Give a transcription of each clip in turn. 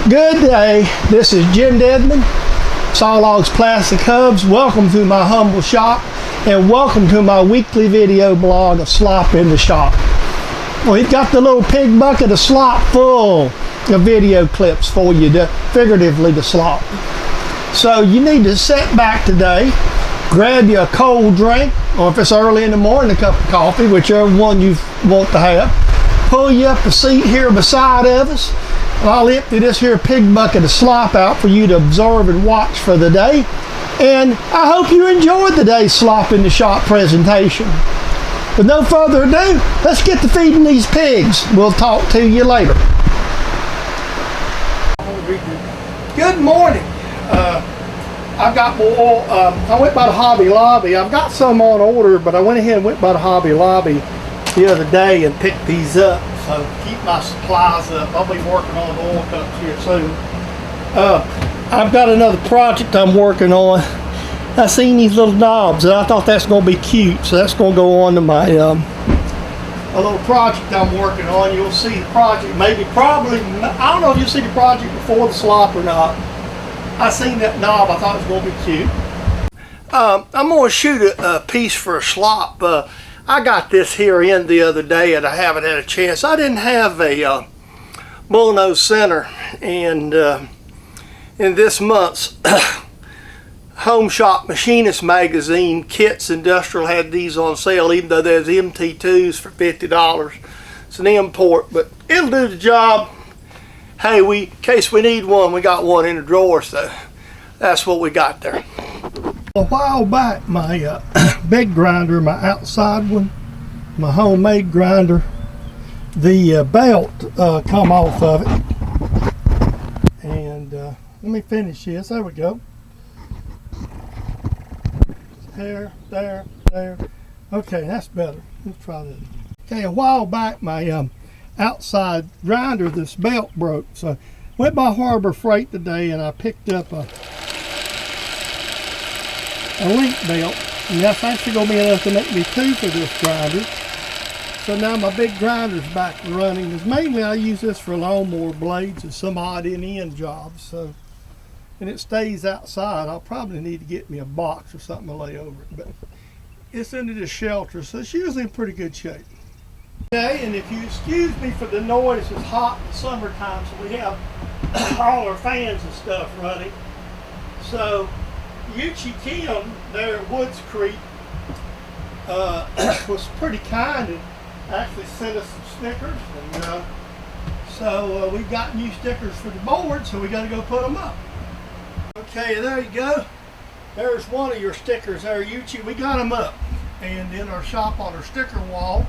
Good day, this is Jim Dedman, Sawlogs Plastic Hubs. Welcome to my humble shop and welcome to my weekly video blog of Slop in the Shop. Well, we've got the little pig bucket of slop full of video clips for you, figuratively to slop. So you need to sit back today, grab you a cold drink, or if it's early in the morning, a cup of coffee, whichever one you want to have. Pull you up a seat here beside of us. I'll empty this here pig bucket of slop out for you to observe and watch for the day. And I hope you enjoyed today's Slop in the Shop presentation. With no further ado, let's get to feeding these pigs. We'll talk to you later. Good morning. I've got more. I went by the Hobby Lobby. I've got some on order, but I went ahead and went by the Hobby Lobby the other day and picked these up. So keep my supplies up. I'll be working on the oil cups here soon. I've got another project I'm working on. I seen these little knobs and I thought that's going to be cute, so that's going to go on to my a little project I'm working on. You'll see the project, probably, I don't know if you'll see the project before the slop or not. I seen that knob, I thought it was going to be cute. I'm going to shoot a piece for a slop. I got this here in the other day and I haven't had a chance. I didn't have a bullnose center, and in this month's Home Shop Machinist magazine, Kits Industrial had these on sale, even though there's MT2s for $50. It's an import, but it'll do the job. Hey, in case we need one, we got one in the drawer, so that's what we got there. A while back, my big grinder, my outside one, my homemade grinder, the belt come off of it. And let me finish this. There we go. There. Okay, that's better. Let's try that. Okay, a while back, my outside grinder, this belt broke. So I went by Harbor Freight today and I picked up a link belt, and that's actually going to be enough to make me two for this grinder. So now my big grinder's back running, because mainly I use this for lawnmower blades and some odd end jobs. So, and it stays outside. I'll probably need to get me a box or something to lay over it, but it's under the shelter, so it's usually in pretty good shape. Okay, and if you excuse me for the noise, it's hot in the summertime, so we have all our fans and stuff running. So Yuchi Kim there at Woods Creek was pretty kind and actually sent us some stickers, and so we got new stickers for the board, so we got to go put them up. Okay, there you go. There's one of your stickers there, Yuchi. We got them up and in our shop on our sticker wall,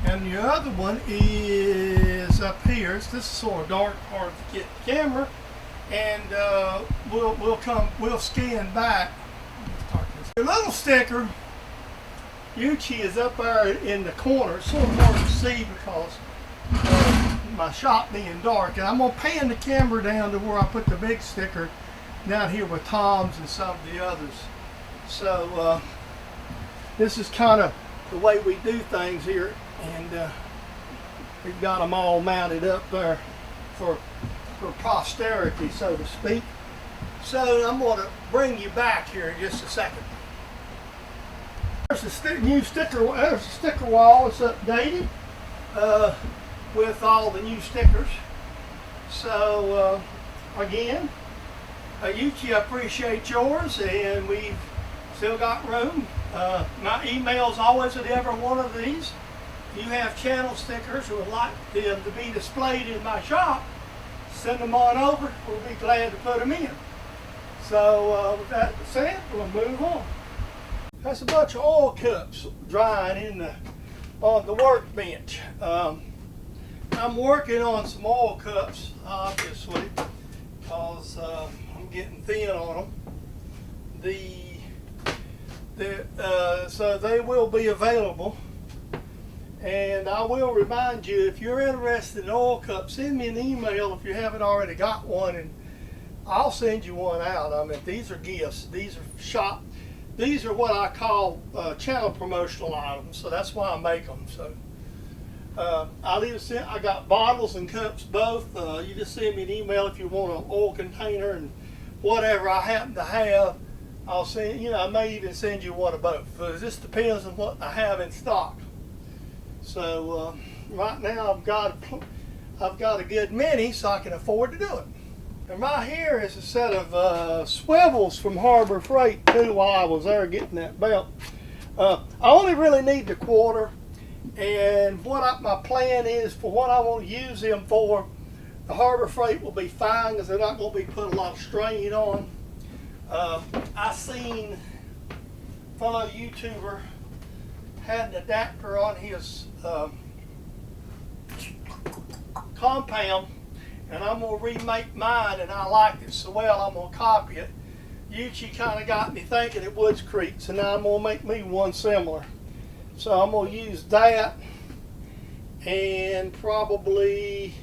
and the other one is up here. This is sort of dark, hard to get the camera. And we'll scan back. The little sticker, Yuchi, is up there in the corner. It's sort of hard to see because my shop being dark. And I'm gonna pan the camera down to where I put the big sticker down here with Tom's and some of the others. So this is kind of the way we do things here, and we've got them all mounted up there for posterity, so to speak. So I'm going to bring you back here in just a second. There's a new sticker. There's a sticker wall. It's updated with all the new stickers. So again, Yuchi, I appreciate yours, and we've still got room. My email is always at every one of these. If you have channel stickers or would like them to be displayed in my shop, send them on over. We'll be glad to put them in. So with that said, we'll move on. That's a bunch of oil cups drying on the workbench. I'm working on some oil cups, obviously, because I'm getting thin on them. So they will be available. And I will remind you, if you're interested in oil cups, send me an email if you haven't already got one, and I'll send you one out. I mean, these are gifts. These are what I call channel promotional items. So that's why I make them. So I'll either send, I got bottles and cups both. You just send me an email if you want an oil container and whatever I happen to have. I'll send, you know, I may even send you one of both. But it just depends on what I have in stock. So right now I've got a good many, so I can afford to do it. And right here is a set of swivels from Harbor Freight too. While I was there getting that belt, I only really need the quarter. And what my plan is for what I want to use them for, the Harbor Freight will be fine because they're not going to be put a lot of strain on. I seen a fellow YouTuber had an adapter on his compound, and I'm going to remake mine, and I liked it so well I'm going to copy it. Yuchi kind of got me thinking it Woods Creek, so now I'm going to make me one similar. So I'm going to use that, and probably,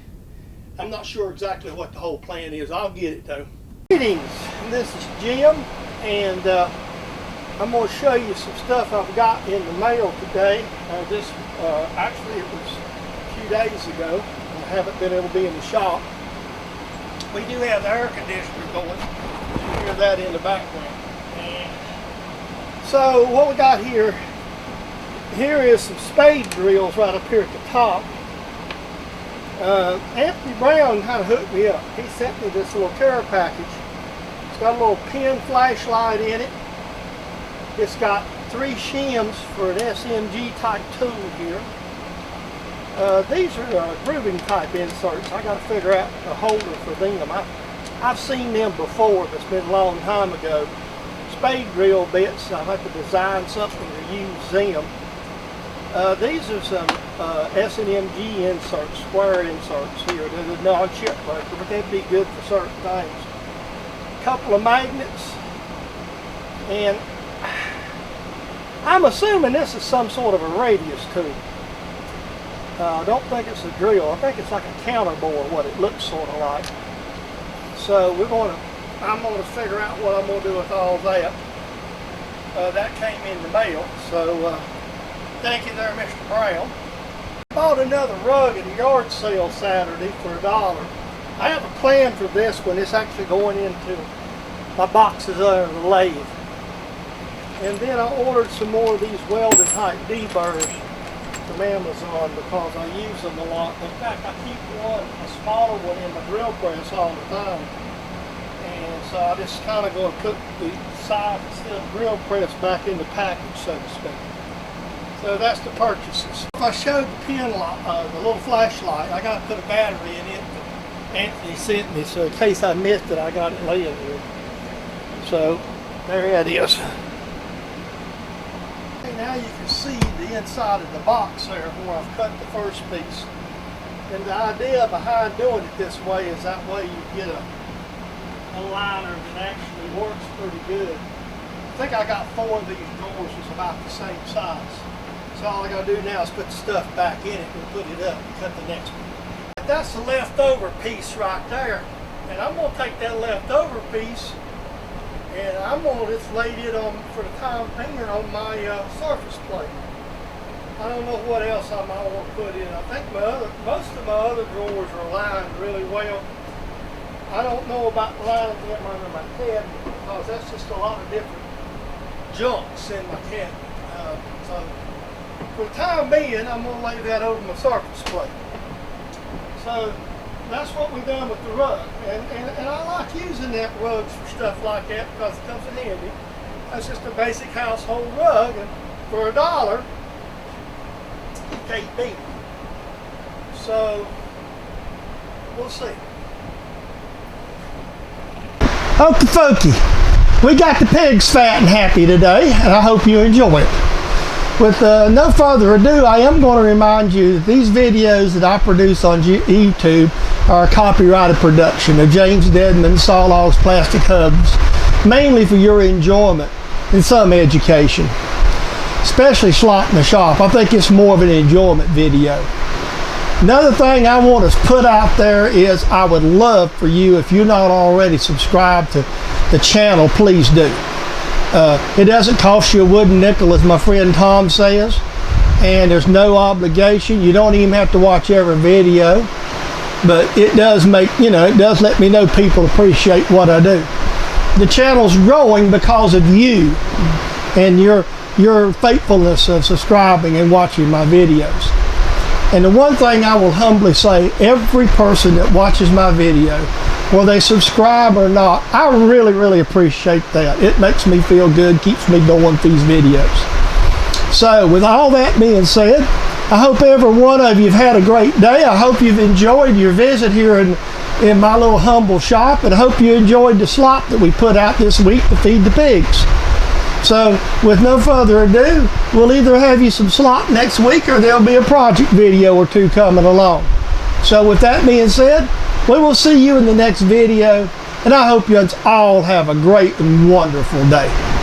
I'm not sure exactly what the whole plan is. I'll get it though. Greetings, this is Jim, and I'm going to show you some stuff I've got in the mail today. Actually it was a few days ago. I haven't been able to be in the shop. We do have the air conditioner going. You hear that in the background. And so what we got here is some spade drills right up here at the top. Anthony Brown kind of hooked me up. He sent me this little care package. It's got a little pin flashlight in it. It's got 3 shims for an SMG type tool here. These are grooving type inserts. I got to figure out a holder for them. I've seen them before, but it's been a long time ago. Spade drill bits, I'll have to design something to use them. These are some SMG inserts, square inserts here. They're the non-chip breaker, but they'd be good for certain things. A couple of magnets, and I'm assuming this is some sort of a radius tool. I don't think it's a drill. I think it's like a counterbore, what it looks sort of like. So I'm going to figure out what I'm going to do with all that. That came in the mail, so thank you there, Mr. Brown. I bought another rug at a yard sale Saturday for $1. I have a plan for this one. It's actually going into my boxes under the lathe. And then I ordered some more of these welded type D-burrs from Amazon because I use them a lot. In fact, I keep a smaller one in my drill press all the time. And so I just kind of go and put the side instead of drill press back in the package, so to speak. So that's the purchases. If I showed the pin light, the little flashlight, I got to put a battery in it that Anthony sent me, so in case I missed it, I got it laying here. So there it is. Now you can see the inside of the box there where I've cut the first piece. And the idea behind doing it this way is that way you get a liner that actually works pretty good. I think I got 4 of these drawers that's about the same size. So all I got to do now is put the stuff back in it and put it up and cut the next one. That's the leftover piece right there. And I'm going to take that leftover piece and I'm going to just lay it on, for the time being, on my surface plate. I don't know what else I might want to put in. I think most of my other drawers are lined really well. I don't know about lining them under my cabinet because that's just a lot of different junks in my cabinet. So for the time being, I'm going to lay that over my surface plate. So that's what we've done with the rug. And I like using that rugs for stuff like that because it comes in handy. That's just a basic household rug, and for $1, you can't beat it. So we'll see. Okie dokie. We got the pigs fat and happy today, and I hope you enjoy it. With no further ado, I am going to remind you that these videos that I produce on YouTube are a copyrighted production of James Dedman Sawlogs Plastic Hubs, mainly for your enjoyment and some education, especially Slop in the Shop. I think it's more of an enjoyment video. Another thing I want to put out there is I would love for you, if you're not already subscribed to the channel, please do. It doesn't cost you a wooden nickel, as my friend Tom says, and there's no obligation. You don't even have to watch every video, but it does make, you know, it does let me know people appreciate what I do. The channel's growing because of you and your faithfulness of subscribing and watching my videos. And the one thing I will humbly say, every person that watches my video, whether they subscribe or not, I really, really appreciate that. It makes me feel good, keeps me doing these videos. So with all that being said, I hope every one of you have had a great day. I hope you've enjoyed your visit here in my little humble shop, and I hope you enjoyed the slop that we put out this week to feed the pigs. So with no further ado, we'll either have you some slop next week or there'll be a project video or two coming along. So with that being said, we will see you in the next video, and I hope you all have a great and wonderful day.